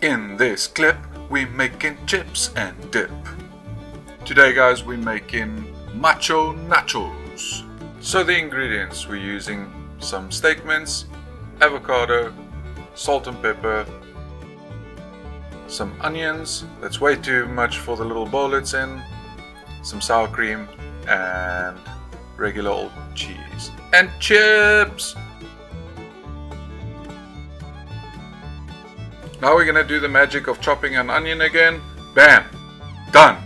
In this clip, we're making chips and dip. Today guys, we're making Macho Nachos. So the ingredients, we're using some steak mince, avocado, salt and pepper, some onions, that's way too much for the little bowl it's in, some sour cream, and regular old cheese. And chips! Now we're gonna do the magic of chopping an onion again. Bam! Done!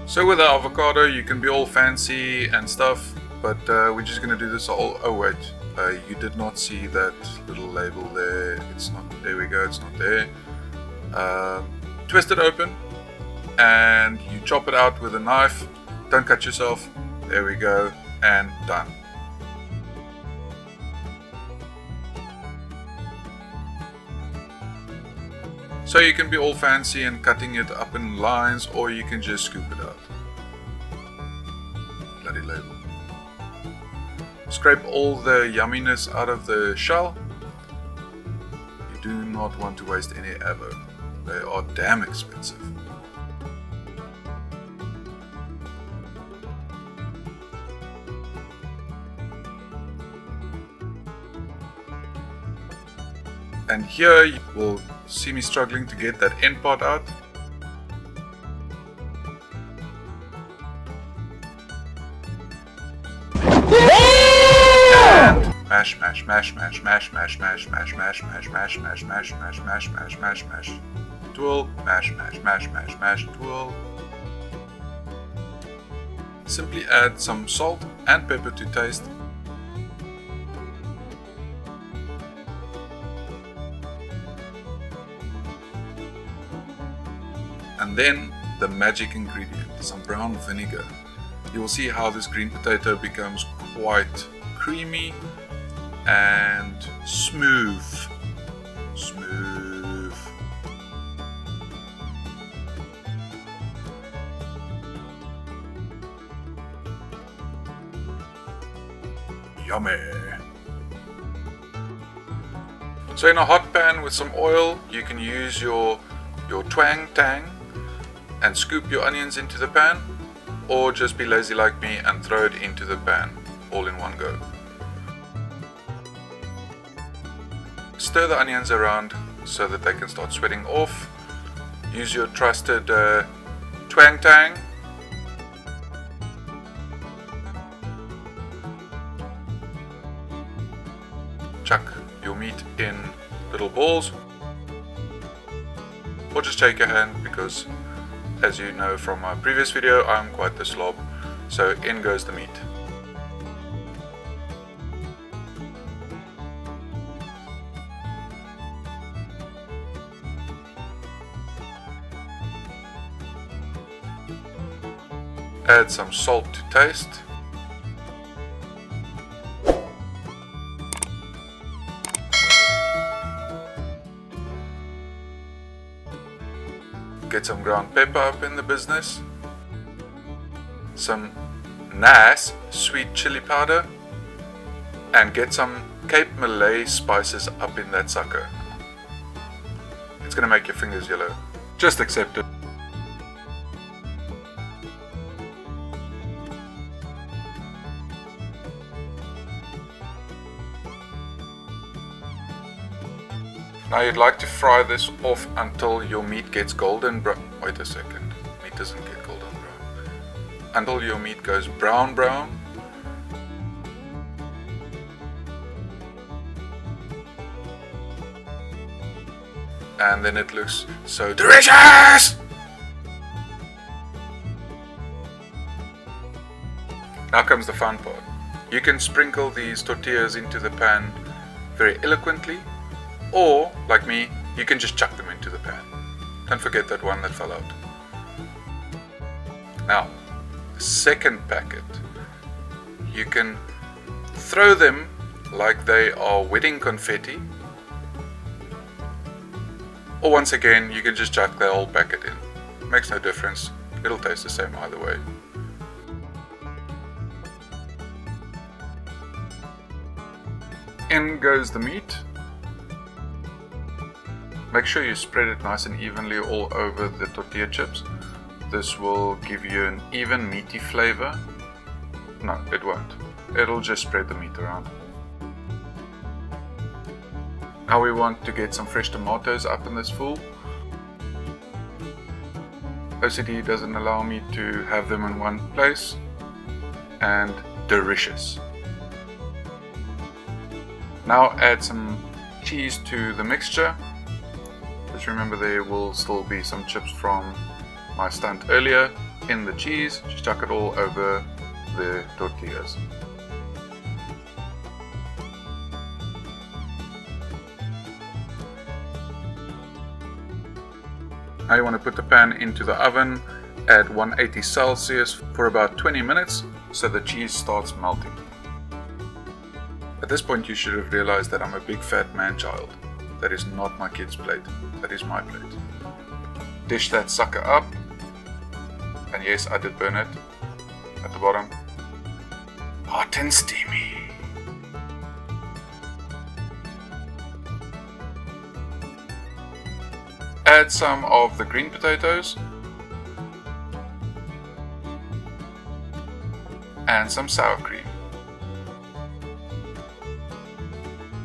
So with the avocado you can be all fancy and stuff, but we're just gonna do this all. Oh wait, you did not see that little label there. It's not, there we go, it's not there. Twist it open and you chop it out with a knife. Don't cut yourself. There we go, and done. So you can be all fancy and cutting it up in lines, or you can just scoop it out. Bloody label. Scrape all the yumminess out of the shell. You do not want to waste any avo. They are damn expensive. And here you will see me struggling to get that end part out. And mash, mash, mash, mash, mash, mash, mash, mash, mash, mash, mash, mash, mash, mash, mash, mash, mash, mash, twirl, mash, mash, mash, mash, mash, twirl. Simply add some salt and pepper to taste. And then the magic ingredient, some brown vinegar. You will see how this green potato becomes quite creamy and smooth. Smooth. Yummy. So in a hot pan with some oil, you can use your twang tang and scoop your onions into the pan, or just be lazy like me and throw it into the pan all in one go. Stir the onions around so that they can start sweating off. Use your trusted twang tang. Chuck your meat in little balls, or just shake your hand, because as you know from my previous video, I'm quite the slob, so in goes the meat. Add some salt to taste. Get some ground pepper up in the business, some nice sweet chili powder, and get some Cape Malay spices up in that sucker. It's gonna make your fingers yellow. Just accept it. Now you'd like to fry this off until your meat gets golden brown. Wait a second, meat doesn't get golden brown. Until your meat goes brown. And then it looks so delicious! Now comes the fun part. You can sprinkle these tortillas into the pan very eloquently, or, like me, you can just chuck them into the pan. Don't forget that one that fell out. Now, the second packet, you can throw them like they are wedding confetti, or once again, you can just chuck the whole packet in. Makes no difference, it'll taste the same either way. In goes the meat. Make sure you spread it nice and evenly all over the tortilla chips. This will give you an even meaty flavor. No, it won't. It'll just spread the meat around. Now we want to get some fresh tomatoes up in this fool. OCD doesn't allow me to have them in one place. And delicious. Now add some cheese to the mixture. Just remember there will still be some chips from my stunt earlier in the cheese. Just chuck it all over the tortillas. Now you want to put the pan into the oven at 180 Celsius for about 20 minutes so the cheese starts melting. At this point you should have realized that I'm a big fat man child. That is not my kid's plate, that is my plate. Dish that sucker up, and yes, I did burn it at the bottom. Hot and steamy. Add some of the green potatoes and some sour cream.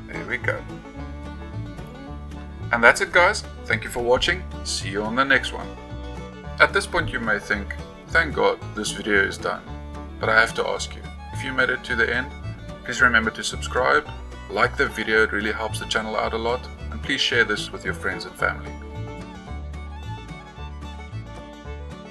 There we go. And that's it, guys. Thank you for watching. See you on the next one. At this point you may think, thank God this video is done. But I have to ask you, if you made it to the end, please remember to subscribe, like the video, it really helps the channel out a lot, and please share this with your friends and family.